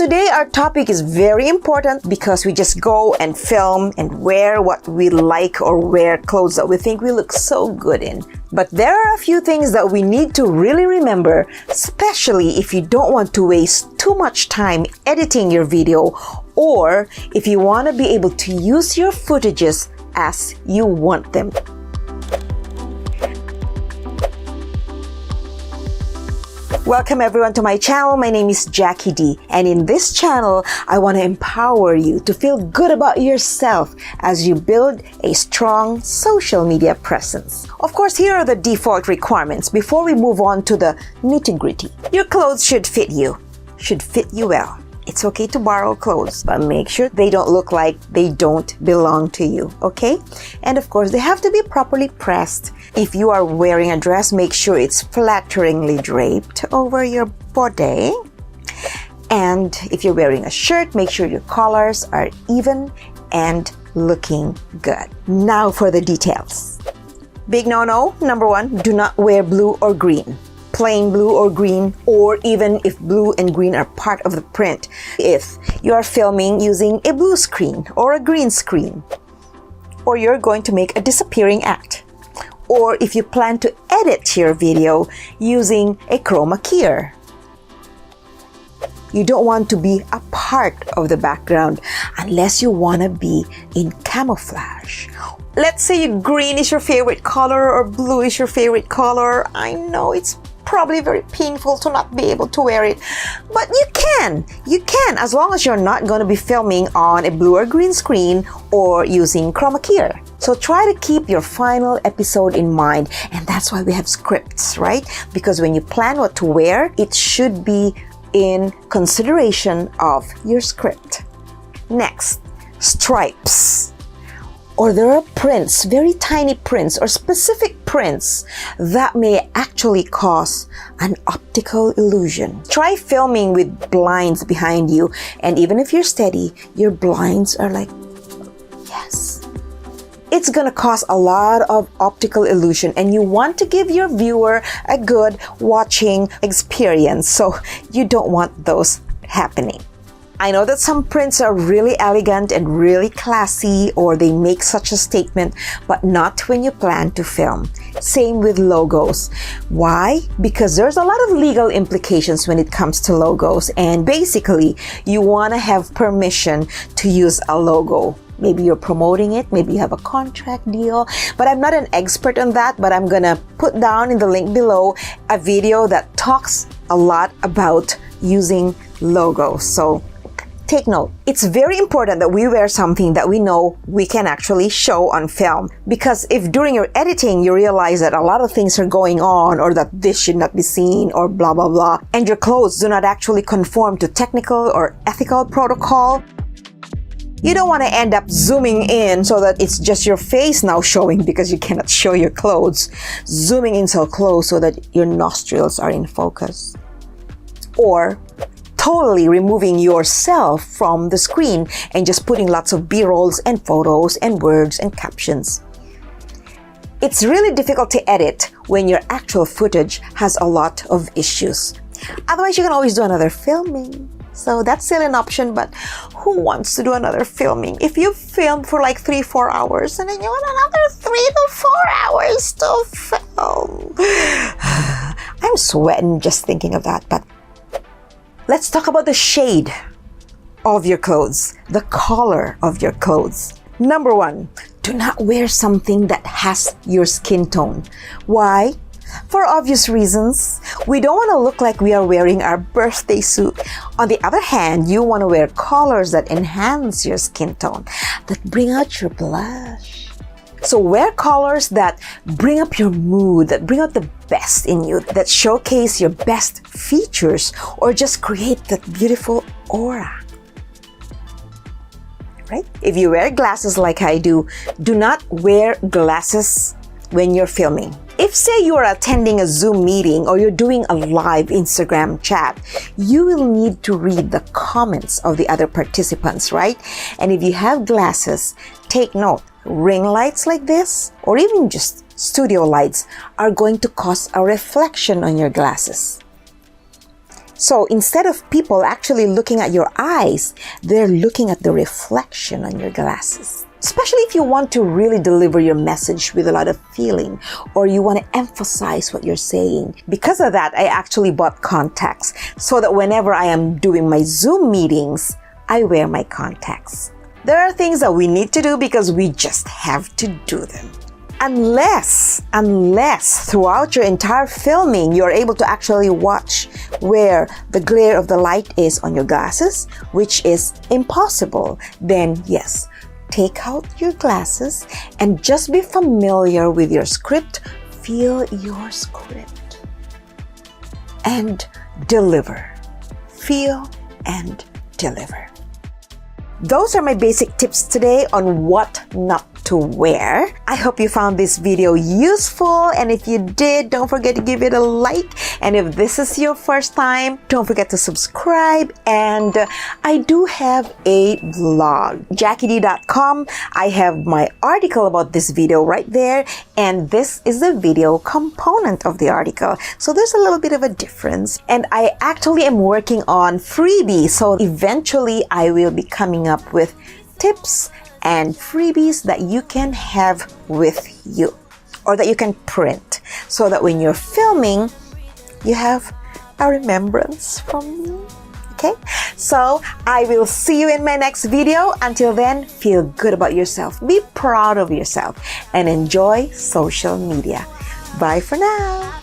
today our topic is very important because we just go and film and wear what we like or wear clothes that we think we look so good in. But there are a few things that we need to really remember, especially if you don't want to waste too much time editing your video or if you want to be able to use your footages as you want them. Welcome everyone to my channel. My name is Jackie D, and in this channel I want to empower you to feel good about yourself as you build a strong social media presence. Of course, here are the default requirements before we move on to the nitty-gritty. Your clothes should fit you well. It's okay to borrow clothes, but make sure they don't look like they don't belong to you, okay? And of course, they have to be properly pressed. If you are wearing a dress, make sure it's flatteringly draped over your body. And if you're wearing a shirt, make sure your collars are even and looking good. Now for the details. Big no-no, number one, do not wear blue or green. Plain blue or green, or even if blue and green are part of the print. If you are filming using a blue screen or a green screen, or you're going to make a disappearing act, or if you plan to edit your video using a chroma key. You don't want to be a part of the background unless you want to be in camouflage. Let's say green is your favorite color or blue is your favorite color. I know it's probably very painful to not be able to wear it, but you can as long as you're not going to be filming on a blue or green screen or using chroma key. So try to keep your final episode in mind, and that's why we have scripts, right? Because when you plan what to wear, it should be in consideration of your script. Next, stripes. Or there are prints, very tiny prints or specific prints that may actually cause an optical illusion. Try filming with blinds behind you, and even if you're steady, your blinds are like, yes. It's gonna cause a lot of optical illusion, and you want to give your viewer a good watching experience, so you don't want those happening. I know that some prints are really elegant and really classy, or they make such a statement, but not when you plan to film. Same with logos. Why? Because there's a lot of legal implications when it comes to logos, and basically you want to have permission to use a logo. Maybe you're promoting it, maybe you have a contract deal, but I'm not an expert on that, but I'm gonna put down in the link below a video that talks a lot about using logos. So take note. It's very important that we wear something that we know we can actually show on film, because if during your editing you realize that a lot of things are going on, or that this should not be seen, or blah blah blah, and your clothes do not actually conform to technical or ethical protocol, you don't want to end up zooming in so that it's just your face now showing because you cannot show your clothes. Zooming in so close so that your nostrils are in focus. Or totally removing yourself from the screen and just putting lots of B-rolls and photos and words and captions. It's really difficult to edit when your actual footage has a lot of issues. Otherwise, you can always do another filming. So that's still an option, but who wants to do another filming? If you filmed for like 3-4 hours and then you want another 3 to 4 hours to film. I'm sweating just thinking of that, but let's talk about the shade of your clothes, the color of your clothes. Number one, do not wear something that has your skin tone. Why? For obvious reasons. We don't want to look like we are wearing our birthday suit. On the other hand, you want to wear colors that enhance your skin tone, that bring out your blush. So wear colors that bring up your mood, that bring out the best in you, that showcase your best features, or just create that beautiful aura. Right? If you wear glasses like I do, do not wear glasses when you're filming. If say you are attending a Zoom meeting or you're doing a live Instagram chat, you will need to read the comments of the other participants, right? And if you have glasses, take note, ring lights like this, or even just studio lights, are going to cause a reflection on your glasses. So instead of people actually looking at your eyes, they're looking at the reflection on your glasses. Especially if you want to really deliver your message with a lot of feeling, or you want to emphasize what you're saying. Because of that, I actually bought contacts so that whenever I am doing my Zoom meetings, I wear my contacts. There are things that we need to do because we just have to do them. Unless throughout your entire filming, you're able to actually watch where the glare of the light is on your glasses, which is impossible, then yes, take out your glasses and just be familiar with your script. Feel your script and deliver. Feel and deliver. Those are my basic tips today on what not to wear. I hope you found this video useful, and if you did, don't forget to give it a like, and if this is your first time, don't forget to subscribe. And I do have a blog, jackied.com. I have my article about this video right there, and this is the video component of the article, so there's a little bit of a difference. And I actually am working on freebies, so eventually I will be coming up with tips and freebies that you can have with you, or that you can print, so that when you're filming, you have a remembrance from me. Okay? So I will see you in my next video. Until then, feel good about yourself, be proud of yourself, and enjoy social media. Bye for now.